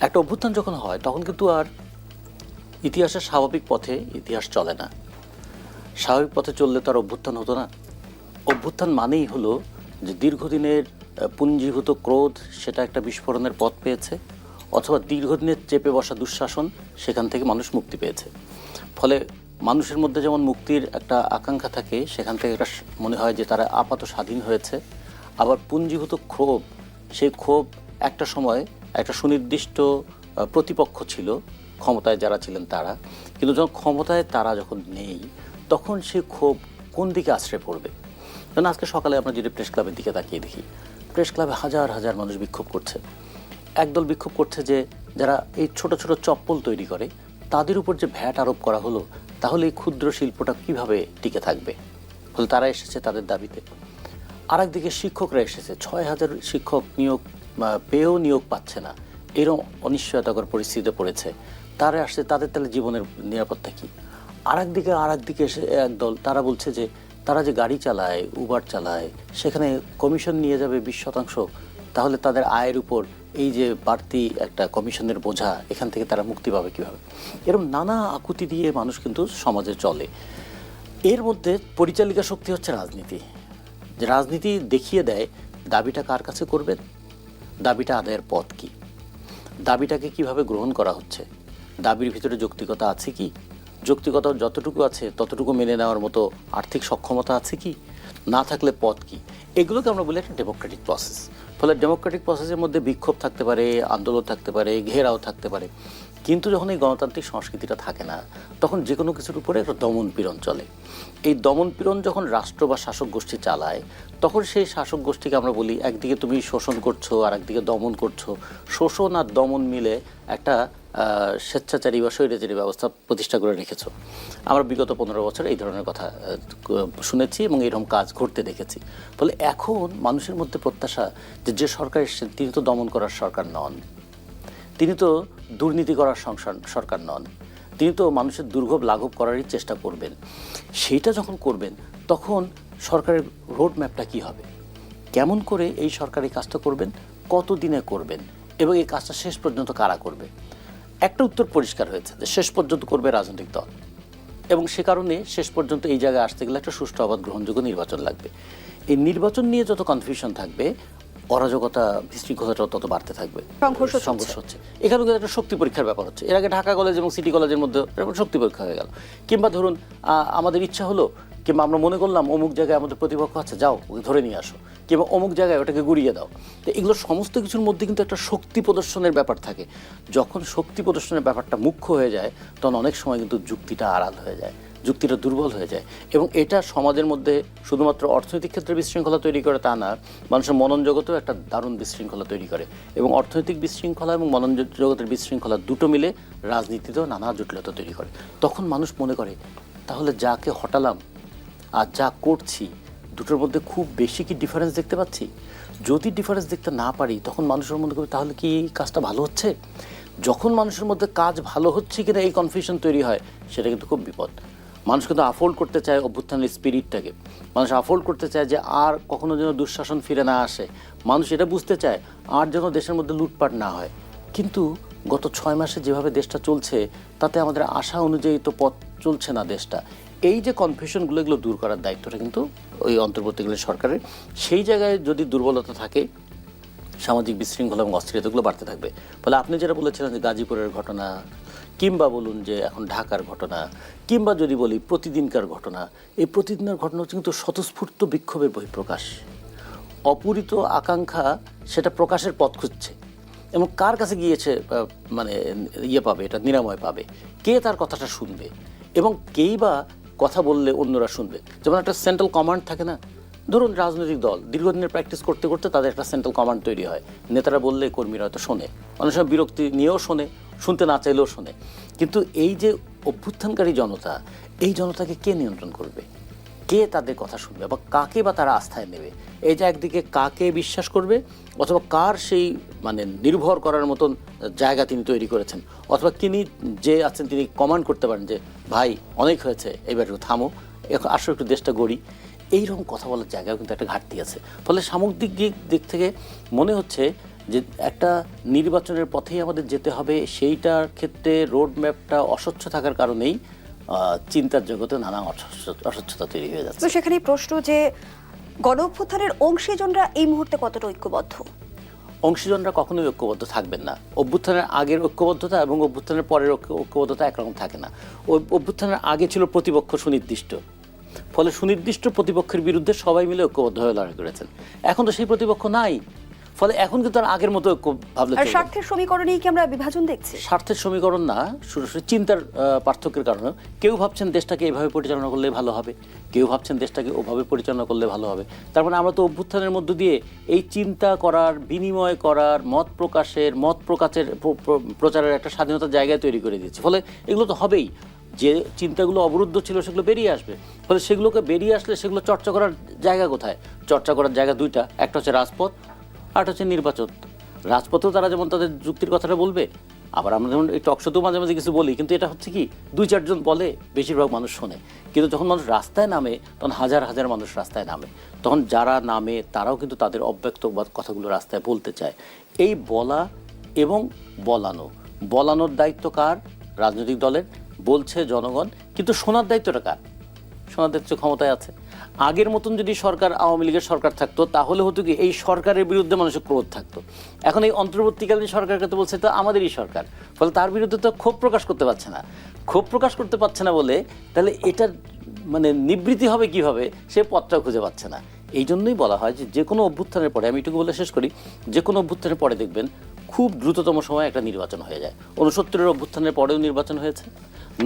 একটা অভ্যুত্থান যখন হয় তখন কিন্তু আর ইতিহাসের স্বাভাবিক পথে ইতিহাস চলে না। স্বাভাবিক পথে চললে তো আর অভ্যুত্থান হতো না। অভ্যুত্থান মানেই হলো যে দীর্ঘদিনের পুঞ্জীভূত ক্রোধ সেটা একটা বিস্ফোরণের পথ পেয়েছে, অথবা দীর্ঘদিনের চেপে বসা দুঃশাসন সেখান থেকে মানুষ মুক্তি পেয়েছে। ফলে মানুষের মধ্যে যেমন মুক্তির একটা আকাঙ্ক্ষা থাকে, সেখান থেকে একটা মনে হয় যে তারা আপাত স্বাধীন হয়েছে। আবার পুঞ্জীভূত ক্ষোভ, সেই ক্ষোভ একটা সময় একটা সুনির্দিষ্ট প্রতিপক্ষ ছিল, ক্ষমতায় যারা ছিলেন তারা, কিন্তু যখন ক্ষমতায় তারা যখন নেই তখন সে ক্ষোভ কোন দিকে আশ্রয় পড়বে। কারণ আজকে সকালে আমরা যদি প্রেস ক্লাবের দিকে তাকিয়ে দেখি, প্রেস ক্লাবে হাজার হাজার মানুষ বিক্ষোভ করছে। একদল বিক্ষোভ করছে যে যারা এই ছোট ছোট চপ্পল তৈরি করে তাদের উপর যে ভ্যাট আরোপ করা হলো, তাহলে এই ক্ষুদ্র শিল্পটা কিভাবে টিকে থাকবে। ফলে তারা এসেছে তাদের দাবিতে। আর একদিকে শিক্ষকরা এসেছে, 6,000 শিক্ষক নিয়োগ পেয়েও নিয়োগ পাচ্ছে না, এরকম অনিশ্চয়তাকর পরিস্থিতিতে পড়েছে। তারা আসছে, তাদের তাহলে জীবনের নিরাপত্তা কী। আর একদিকে এসে একদল তারা বলছে যে তারা যে গাড়ি চালায়, উবার চালায়, সেখানে কমিশন নিয়ে যাবে 20%, তাহলে তাদের আয়ের উপর এই যে বাড়তি একটা কমিশনের বোঝা, এখান থেকে তারা মুক্তি পাবে কীভাবে। এরকম নানা আকুতি দিয়ে মানুষ কিন্তু সমাজে চলে। এর মধ্যে পরিচালিকা শক্তি হচ্ছে রাজনীতি। যে রাজনীতি দেখিয়ে দেয় দাবিটা কার কাছে করবেন, দাবিটা আদায়ের পথ কী, দাবিটাকে কিভাবে গ্রহণ করা হচ্ছে, দাবির ভিতরে যৌক্তিকতা আছে কি, যৌক্তিকতা যতটুকু আছে ততটুকু মেনে নেওয়ার মতো আর্থিক সক্ষমতা আছে কি, না থাকলে পথ কি। এগুলোকে আমরা বলি একটা ডেমোক্রেটিক প্রসেস। ফলে ডেমোক্রেটিক প্রসেসের মধ্যে বিক্ষোভ থাকতে পারে, আন্দোলন থাকতে পারে, ঘেরাও থাকতে পারে, কিন্তু যখন এই গণতান্ত্রিক সংস্কৃতিটা থাকে না, তখন যে কোনো কিছুর উপরে একটা দমন পীড়ন চলে। এই দমন পীড়ন যখন রাষ্ট্র বা শাসক গোষ্ঠী চালায়, তখন সেই শাসক গোষ্ঠীকে আমরা বলি একদিকে তুমি শোষণ করছো আর একদিকে দমন করছো। শোষণ আর দমন মিলে একটা স্বেচ্ছাচারী বা স্বৈরাচারী ব্যবস্থা প্রতিষ্ঠা করে রেখেছ। আমরা বিগত 15 বছর এই ধরনের কথা শুনেছি এবং এরকম কাজ ঘটতে দেখেছি। ফলে এখন মানুষের মধ্যে প্রত্যাশা যে সরকার এসেছেন তিনি তো দমন করার সরকার নন, তিনি তো দুর্নীতি করার সরকার নন, তিনি তো মানুষের দুর্ভোগ লাঘব করারই চেষ্টা করবেন। সেইটা যখন করবেন তখন সরকারের রোড ম্যাপটা কী হবে, কেমন করে এই সরকার এই কাজটা করবেন, কত দিনে করবেন এবং এই কাজটা শেষ পর্যন্ত কারা করবে। একটা উত্তর পরিষ্কার হয়েছে যে শেষ পর্যন্ত করবে রাজনৈতিক দল, এবং সে কারণে শেষ পর্যন্ত এই জায়গায় আসতে গেলে একটা সুষ্ঠু অবাধ গ্রহণযোগ্য নির্বাচন লাগবে। এই নির্বাচন নিয়ে যত কনফিউশন থাকবে, অরাজকতা বিশৃঙ্খলাটা তত বাড়তে থাকবে, সংঘর্ষ হচ্ছে। এখানে কিন্তু একটা শক্তি পরীক্ষার ব্যাপার হচ্ছে। এর আগে ঢাকা কলেজ এবং সিটি কলেজের মধ্যে শক্তি পরীক্ষা হয়ে গেল। কিংবা ধরুন আমাদের ইচ্ছা হলো, কিংবা আমরা মনে করলাম অমুক জায়গায় আমাদের প্রতিপক্ষ আছে, যাও ওকে ধরে নিয়ে আসো, কিংবা অমুক জায়গায় ওটাকে গুড়িয়ে দাও। তো এগুলো সমস্ত কিছুর মধ্যে কিন্তু একটা শক্তি প্রদর্শনের ব্যাপার থাকে। যখন শক্তি প্রদর্শনের ব্যাপারটা মুখ্য হয়ে যায়, তখন অনেক সময় কিন্তু যুক্তিটা আড়াল হয়ে যায়, যুক্তিটা দুর্বল হয়ে যায়। এবং এটা সমাজের মধ্যে শুধুমাত্র অর্থনৈতিক ক্ষেত্রে বিশৃঙ্খলা তৈরি করে তা না, মানুষের মনন জগতেও একটা দারুণ বিশৃঙ্খলা তৈরি করে। এবং অর্থনৈতিক বিশৃঙ্খলা এবং মনন জগতের বিশৃঙ্খলা দুটো মিলে রাজনীতিতেও নানা জটিলতা তৈরি করে। তখন মানুষ মনে করে তাহলে যাকে হটালাম আর যা করছি দুটোর মধ্যে খুব বেশি কি ডিফারেন্স দেখতে পাচ্ছি। যদি ডিফারেন্স দেখতে না পারি, তখন মানুষের মধ্যে করবে তাহলে কি এই কাজটা ভালো হচ্ছে। যখন মানুষের মধ্যে কাজ ভালো হচ্ছে কিনা এই কনফিউশন তৈরি হয়, সেটা কিন্তু খুব বিপদ। মানুষ কিন্তু আফোল্ড করতে চায় অভ্যুত্থানের স্পিরিটটাকে, মানুষ আফোল্ড করতে চায় যে আর কখনো যেন দুঃশাসন ফিরে না আসে, মানুষ এটা বুঝতে চায় আর যেন দেশের মধ্যে লুটপাট না হয়। কিন্তু গত 6 মাসে যেভাবে দেশটা চলছে, তাতে আমাদের আশা অনুযায়ী তো পথ চলছে না দেশটা। এই যে কনফিউশনগুলো, এগুলো দূর করার দায়িত্বটা কিন্তু ওই অন্তর্বর্তীকালীন সরকারের। সেই জায়গায় যদি দুর্বলতা থাকে, সামাজিক বিশৃঙ্খলা এবং অস্থিরতাগুলো বাড়তে থাকবে। ফলে আপনি যেটা বলেছিলেন যে গাজীপুরের ঘটনা, কিংবা বলুন যে এখন ঢাকার ঘটনা, কিংবা যদি বলি প্রতিদিনকার ঘটনা, এই প্রতিদিনের ঘটনা হচ্ছে কিন্তু স্বতঃস্ফূর্ত বিক্ষোভের বহিঃপ্রকাশ। অপূরিত আকাঙ্ক্ষা সেটা প্রকাশের পথ খুঁজছে, এবং কার কাছে গিয়েছে মানে পাবে, এটা নিরাময় পাবে, কে তার কথাটা শুনবে, এবং কেই বা কথা বললে অন্যরা শুনবে। যেমন একটা সেন্ট্রাল কমান্ড থাকে না, ধরুন রাজনৈতিক দল দীর্ঘদিনের প্র্যাকটিস করতে করতে তাদের একটা সেন্ট্রাল কমান্ড তৈরি হয়, নেতারা বললে কর্মীরা হয়তো শোনে, অনেক সময় বিরক্তি নিয়েও শোনে, শুনতে না চাইলেও শোনে। কিন্তু এই যে অভ্যুত্থানকারী জনতা, এই জনতাকে কে নিয়ন্ত্রণ করবে, কে তাদের কথা শুনবে, বা কাকে বা তারা আস্থায় নেবে। এই যে একদিকে কাকে বিশ্বাস করবে, অথবা কার সেই মানে নির্ভর করার মতন জায়গা তিনি তৈরি করেছেন, অথবা তিনি যে আছেন তিনি কমান্ড করতে পারেন যে ভাই অনেক হয়েছে, এবার একটু থামো, আসো একটু দেশটা গড়ি। এইরকম কথা বলার জায়গাও কিন্তু একটা ঘাটতি আছে। ফলে সামগ্রিক দিক থেকে মনে হচ্ছে যে একটা নির্বাচনের পথেই আমাদের যেতে হবে, সেইটার ক্ষেত্রে রোড ম্যাপটা অস্বচ্ছ থাকার কারণেই চিন্তার জগতে নানা অস্বচ্ছতা তৈরি হয়ে যাচ্ছে। তো সেখানেই প্রশ্ন যে গণ-অভ্যুত্থানের অংশীজনরা এই মুহূর্তে কতটা ঐক্যবদ্ধ? অংশীজনরা কখনোই ঐক্যবদ্ধ থাকবেন না। অভ্যুত্থানের আগের ঐক্যবদ্ধতা এবং অভ্যুত্থানের পরের ঐক্যবদ্ধতা একরকম থাকে না। অভ্যুত্থানের আগে ছিল প্রতিপক্ষ সুনির্দিষ্ট, ফলে সুনির্দিষ্ট প্রতিপক্ষের বিরুদ্ধে সবাই মিলে ঐক্যবদ্ধ হয়ে লড়াই করেছেন। এখন তো সেই প্রতিপক্ষ নাই, ফলে এখন কিন্তু আর আগের মতো ঐক্য ভাবলে আর স্বার্থের সমীকরণেই কি আমরা বিভাজন দেখছি? স্বার্থের সমীকরণ না, সরাসরি চিন্তার পার্থক্যের কারণে কেউ ভাবছেন দেশটাকে এভাবে পরিচালনা করলে ভালো হবে, কেউ ভাবছেন দেশটাকে ওভাবে পরিচালনা করলে ভালো হবে। তার মানে আমরা তো অভ্যুত্থানের মধ্য দিয়ে এই চিন্তা করার, বিনিময় করার, মত প্রকাশের প্রচারের একটা স্বাধীনতার জায়গায় তৈরি করে দিচ্ছি। ফলে এগুলো তো হবেই, যে চিন্তাগুলো অবরুদ্ধ ছিল সেগুলো বেরিয়ে আসবে। ফলে সেগুলোকে বেরিয়ে আসলে সেগুলো চর্চা করার জায়গা কোথায়? চর্চা করার জায়গা দুইটা, একটা হচ্ছে রাজপথ, আরেকটা হচ্ছে নির্বাচন। রাজপথেও তারা যেমন তাদের যুক্তির কথাটা বলবে, আবার আমরা যেমন এই টকশোতেও মাঝে মাঝে কিছু বলি, কিন্তু এটা হচ্ছে কি 2-4 জন বলে, বেশিরভাগ মানুষ শোনে। কিন্তু যখন মানুষ রাস্তায় নামে তখন হাজার হাজার মানুষ রাস্তায় নামে, তখন যারা নামে তারাও কিন্তু তাদের অব্যক্ত কথাগুলো রাস্তায় বলতে চায়। এই বলা এবং বলানোর দায়িত্ব কার? রাজনৈতিক দলের। বলছে জনগণ, কিন্তু শোনার দায়িত্বটা কার? শোনার দায়িত্ব ক্ষমতায় আছে। আগের মতন যদি সরকার, আওয়ামী লীগের সরকার থাকতো, তাহলে হতো কি এই সরকারের বিরুদ্ধে মানুষের ক্রোধ থাকতো। এখন এই অন্তর্বর্তীকালীন সরকারকে তো বলছে তো আমাদেরই সরকার, ফলে তার বিরুদ্ধে তো ক্ষোভ প্রকাশ করতে পারছে না। ক্ষোভ প্রকাশ করতে পারছে না বলে তাহলে এটার মানে নিবৃত্তি হবে কিভাবে, সে পথটা খুঁজে পাচ্ছে না। এই জন্যই বলা হয় যে কোনো অভ্যুত্থানের পরে, আমি এটুকু বলে শেষ করি, যে কোনো অভ্যুত্থানের পরে দেখবেন খুব দ্রুততম সময়ে একটা নির্বাচন হয়ে যায়। 69-এর অভ্যুত্থানের পরেও নির্বাচন হয়েছে,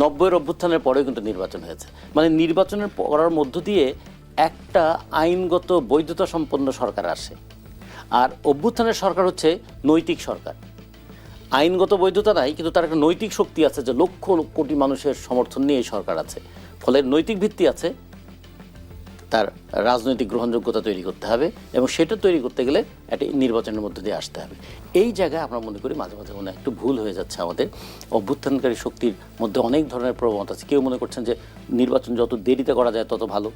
90-এর অভ্যুত্থানের পরেও কিন্তু নির্বাচন হয়েছে। মানে নির্বাচনের করার মধ্য দিয়ে একটা আইনগত বৈধতা সম্পন্ন সরকার আসে। আর অভ্যুত্থানের সরকার হচ্ছে নৈতিক সরকার, আইনগত বৈধতা নাই, কিন্তু তার একটা নৈতিক শক্তি আছে, যে লক্ষ কোটি মানুষের সমর্থন নিয়ে এই সরকার আছে। ফলে নৈতিক ভিত্তি আছে, তার রাজনৈতিক গ্রহণযোগ্যতা তৈরি করতে হবে, এবং সেটা তৈরি করতে গেলে একটা নির্বাচনের মধ্যে দিয়ে আসতে হবে। এই জায়গায় আমরা মনে করি মাঝে মাঝে মনে একটু ভুল হয়ে যাচ্ছে আমাদের। অভ্যুত্থানকারী শক্তির মধ্যে অনেক ধরনের প্রবণতা আছে। কেউ মনে করছেন যে নির্বাচন যত দেরিতে করা যায় তত ভালো,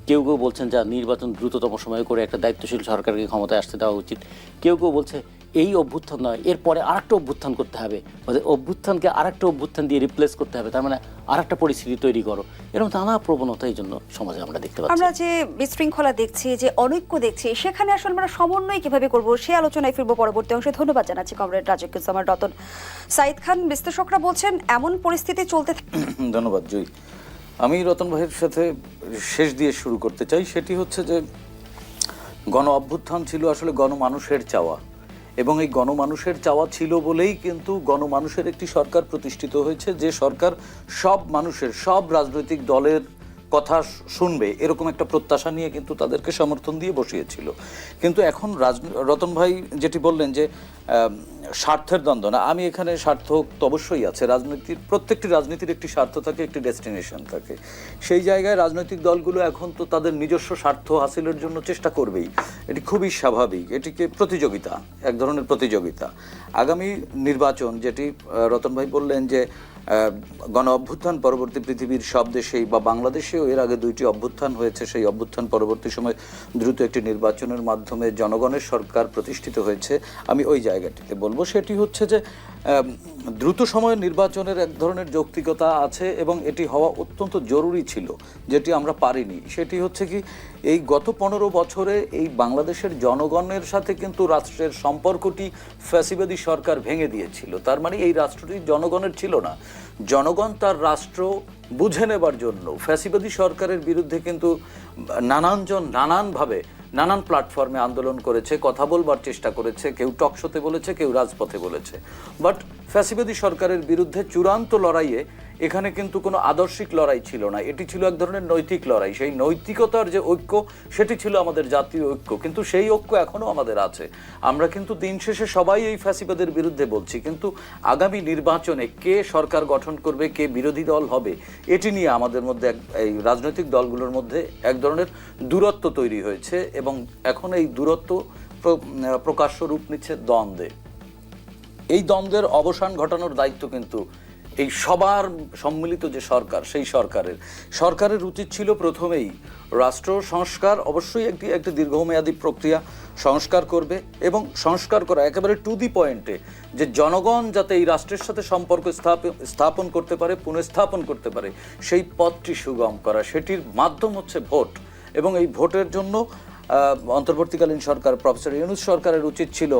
কেউ কেউ বলছেন যে নির্বাচন দ্রুততম সময়ে করে একটা দায়িত্বশীল সরকারকে ক্ষমতায় আসতে দেওয়া উচিত, কেউ কেউ বলছে এই অভ্যুত্থান নয়, এরপরে আরেকটা অভ্যুত্থান করতে হবে, মানে অভ্যুত্থানকে আরেকটা অভ্যুত্থান দিয়ে রিপ্লেস করতে হবে, তার মানে আরেকটা পরিস্থিতি তৈরি করো। এরকম নানা প্রবণতা এই জন্য সমাজে আমরা দেখতে পাচ্ছি। আমরা যে বিশৃঙ্খলা দেখছি, যে অনৈক্য দেখছি, সেখানে আসলে আমরা সমন্বয় কিভাবে করব, সে আলোচনায় ফিরবো পরবর্তী অংশে। ধন্যবাদ জানাচ্ছি কমরেড রাজুজ্জামান রতন। সাইদ খান, বিশ্লেষকরা বলছেন এমন পরিস্থিতি চলতে। ধন্যবাদ জয়ী। আমি রতন ভাইয়ের সাথে শেষ দিয়ে শুরু করতে চাই। সেটি হচ্ছে যে গণ অভ্যুত্থান ছিল আসলে গণমানুষের চাওয়া, এবং এই গণমানুষের চাওয়া ছিল বলেই কিন্তু গণমানুষের একটি সরকার প্রতিষ্ঠিত হয়েছে, যে সরকার সব মানুষের, সব রাজনৈতিক দলের কথা শুনবে, এরকম একটা প্রত্যাশা নিয়ে কিন্তু তাদেরকে সমর্থন দিয়ে বসিয়েছিল। কিন্তু এখন রতন ভাই যেটি বললেন যে স্বার্থের দ্বন্দ্ব না, আমি এখানে স্বার্থ তো অবশ্যই আছে। প্রত্যেকটি রাজনীতির একটি স্বার্থ থাকে, একটি ডেস্টিনেশন থাকে। সেই জায়গায় রাজনৈতিক দলগুলো এখন তো তাদের নিজস্ব স্বার্থ হাসিলের জন্য চেষ্টা করবেই, এটি খুবই স্বাভাবিক। এটিকে প্রতিযোগিতা, এক ধরনের প্রতিযোগিতা। আগামী নির্বাচন, যেটি রতন ভাই বললেন যে গণ অভ্যুত্থান পরবর্তী পৃথিবীর সব দেশেই বা বাংলাদেশেও এর আগে 2টি অভ্যুত্থান হয়েছে, সেই অভ্যুত্থান পরবর্তী সময় দ্রুত একটি নির্বাচনের মাধ্যমে জনগণের সরকার প্রতিষ্ঠিত হয়েছে। আমি ওই জায়গাটিতে বলবো সেটি হচ্ছে যে দ্রুত সময়ের নির্বাচনের এক ধরনের যৌক্তিকতা আছে, এবং এটি হওয়া অত্যন্ত জরুরি ছিল, যেটি আমরা পারিনি। সেটি হচ্ছে কি, এই গত 15 বছরে এই বাংলাদেশের জনগণের সাথে কিন্তু রাষ্ট্রের সম্পর্কটি ফ্যাসিবাদী সরকার ভেঙে দিয়েছিল। তার মানে এই রাষ্ট্রটি জনগণের ছিল না। জনগণ তার রাষ্ট্র বুঝে নেবার জন্য ফ্যাসিবাদী সরকারের বিরুদ্ধে কিন্তু নানানজন নানানভাবে নানান প্ল্যাটফর্মে আন্দোলন করেছে, কথা বলবার চেষ্টা করেছে, কেউ টকশোতে বলেছে, কেউ রাজপথে বলেছে। বাট ফ্যাসিবাদী সরকারের বিরুদ্ধে চূড়ান্ত লড়াইয়ে এখানে কিন্তু কোনো আদর্শিক লড়াই ছিল না, এটি ছিল এক ধরনের নৈতিক লড়াই। সেই নৈতিকতার যে ঐক্য, সেটি ছিল আমাদের জাতীয় ঐক্য, কিন্তু সেই ঐক্য এখনও আমাদের আছে। আমরা কিন্তু দিন শেষে সবাই এই ফ্যাসিবাদের বিরুদ্ধে বলছি, কিন্তু আগামী নির্বাচনে কে সরকার গঠন করবে, কে বিরোধী দল হবে, এটি নিয়ে আমাদের মধ্যে, এই রাজনৈতিক দলগুলোর মধ্যে এক ধরনের দূরত্ব তৈরি হয়েছে, এবং এখন এই দূরত্ব প্রকাশ্য রূপ নিচ্ছে দ্বন্দ্বে। এই দ্বন্দ্বের অবসান ঘটানোর দায়িত্ব কিন্তু এই সবার সম্মিলিত যে সরকার, সেই সরকারের উচিত ছিল প্রথমেই রাষ্ট্র সংস্কার, অবশ্যই একটি দীর্ঘমেয়াদী প্রক্রিয়া, সংস্কার করবে এবং সংস্কার করা একেবারে টু দি পয়েন্টে, যে জনগণ যাতে এই রাষ্ট্রের সাথে সম্পর্ক স্থাপন করতে পারে, পুনঃস্থাপন করতে পারে, সেই পথটি সুগম করা। সেটির মাধ্যম হচ্ছে ভোট, এবং এই ভোটের জন্য অন্তর্বর্তীকালীন সরকার, প্রফেসর ইউনূস সরকারের উচিত ছিল,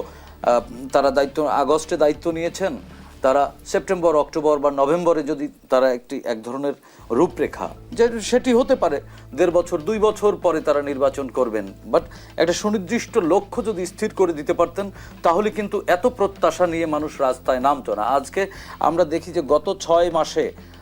তারা আগস্টে দায়িত্ব নিয়েছেন, তারা সেপ্টেম্বর, অক্টোবর বা নভেম্বরে যদি তারা এক ধরনের রূপরেখা, যে সেটি হতে পারে 1.5 বছর 2 বছর পরে তারা নির্বাচন করবেন, বাট একটা সুনির্দিষ্ট লক্ষ্য যদি স্থির করে দিতে পারতেন, তাহলে কিন্তু এত প্রত্যাশা নিয়ে মানুষ রাস্তায় নামতো না। আজকে আমরা দেখি যে গত 6 মাসে